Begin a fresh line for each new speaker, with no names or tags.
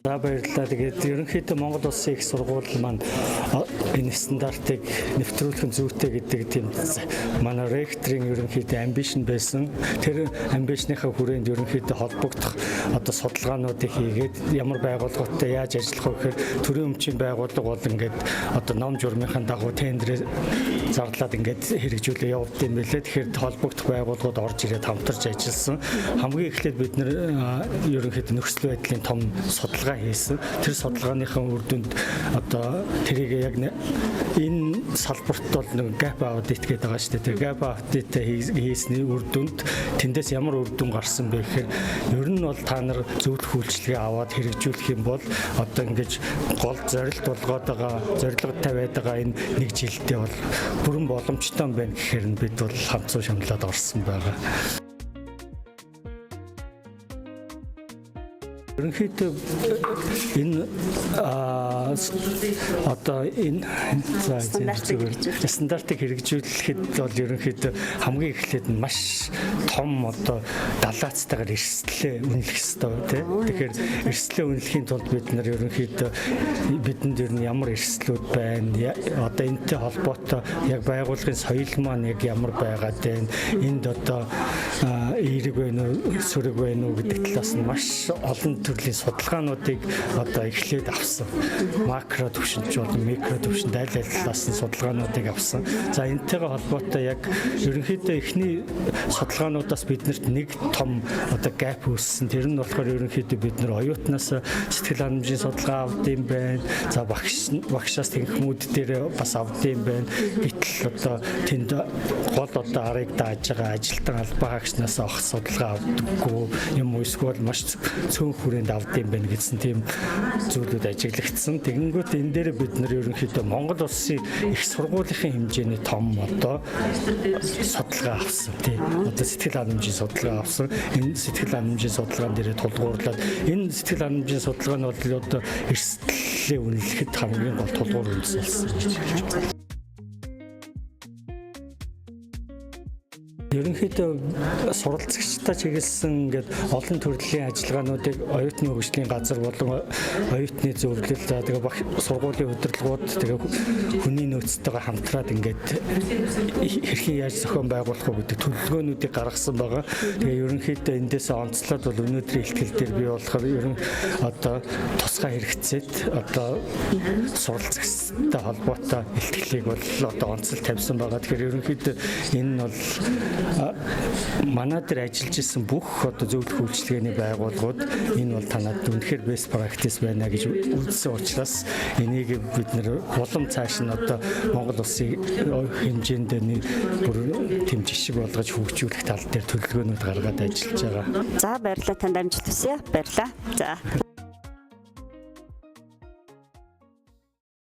За баярлалаа. Тэгээд ерөнхийдөө Монгол Улсын их сургууль маань энэ стандартыг нэвтрүүлэх зүйтэй гэдэг тийм манай ректорын ерөнхийдөө амбишн байсан. Тэр амбишныхаа хүрээнд ерөнхийдөө холбогдох одоо судалгаануудыг хийгээд ямар байгууллагуудтай яаж ажиллах вэ гэхээр төрийн өмчийн байгууллага бол ингээд одоо ном журмынхаа дагуу тендерээ зарлаад ингээд хэрэгжүүлээ явуулдаг юм билээ. Тэгэхээр холбогдох байгууллагууд орж ирээд хамтарч ажилласан. Хамгийн эхлээд бид нэр ерөнхийдөө нөхцөл байдлын том судалгаа хийсэн. Тэр судалгааныхаа үр дүнд одоо тэрийг яг энэ салбарт бол нэг gap audit гэдэг байгаа шүү дээ. Тэр gap audit хийсний үр дүнд тэндээс ямар үр дүн гарсан бэ гэхээр ер нь бол та нар зөвлөх үйлчилгээ аваад хэрэгжүүлэх юм бол одоо ингэж гол зорилт болгоод байгаа, зорилго тавиад байгаа энэ нэг жилдээ бол бүрэн боломжтой юм байна гэхээр бид бол хамт шамлаад орсон байгаа. Ерөнхийдөө энэ одоо энэ стандартыг хэрэгжүүлэхэд бол ерөнхийдөө хамгийн эхлээд маш том одоо далаацтайгаар эрсдлээ үнэлэх ёстой тийм. Тэгэхээр эрсдлээ үнэлэхийн тулд бид нар ерөнхийдөө бидэнд ер нь ямар эрсдлүүд байна, одоо энэтэй холбоотой яг байгууллагын соёл маань яг ямар байгаад байна, энд одоо эерэг байна уу, сүрэг байна уу гэдэг талаас нь маш олон төрлийн судалгаануудыг одоо эхлээд авсан. Макро түвшинч болон микро түвшинд аль талаас нь судалгаануудыг авсан. За энэтэйгээ холбоотой яг ерөнхийдөө эхний судалгаануудаас биднэрт нэг том одоо gap үүссэн. Тэр нь болохоор ерөнхийдөө бид нэр оюутнаас сэтгэл ханамжийн судалгаа авдсан байна. За багшаас тэнхмүүд дээр бас авдсан байна. Гэтэл одоо тэнд гол одоо арыг дааж байгаа ажилтан албаа хаагчнаас авах судалгаа авдаггүй юм уу эсвэл маш цөөн хүрээнд авдсан юм байна гэсэн тийм зүйлүүд ажиглагдсан. Тэгэнгүүт энэ дээр бид нэр ерөнхийдөө Монгол Улсын их сургуулийн хэмжээний том одоо судалгаа авсан. Тийм. Одоо сэтгэл ханамжийн судалгаа авсан. Энэ сэтгэл ханамжийн судалгаан дээр тулгуурлаад энэ сэтгэл ханамжийн судалгаа нь бол одоо эрсдлээ үнэлэхэд хамгийн гол тулгуур үйлсэлсэн гэж хэлж байна. Ерөнхийдөө суралцагчтай чиглэсэн ингээд олон төрлийн ажиллагаануудыг оюутны хөгжлийн газар болон оюутны зөвлөл тэгээ сургуулийн удирдлагууд тэгээ хүний нөөцтэйгээ хамтраад ингээд хэрхэн яаж зохион байгуулах вэ гэдэг төлөвлөгөөнүүдийг гаргасан байгаа. Тэгээ ерөнхийдөө эндээс онцлоод бол өнөөдрийн ихтгэл дээр бий болохоор ерөн одоо тусгай хэрэгцээт одоо суралцагчтай холбоотой ихтгэлийг бол одоо онцлог тавьсан байгаа. Тэгэхээр ерөнхийдөө энэ нь бол манай дээр ажиллаж исэн бүх одоо зөвлөх үйлчилгээний байгууллагууд энэ бол танад үнэхээр best practice байна гэж үзсэн учраас энийг бид нэр улам цааш нь одоо Монгол Улсын хэмжээнд бүр тэм жишг болгож хөгжүүлэх тал дээр төлөвлөгөөнүүд гаргаад ажиллаж байгаа.
За баярлалаа, танд амжилт хүсье. Баярлалаа. За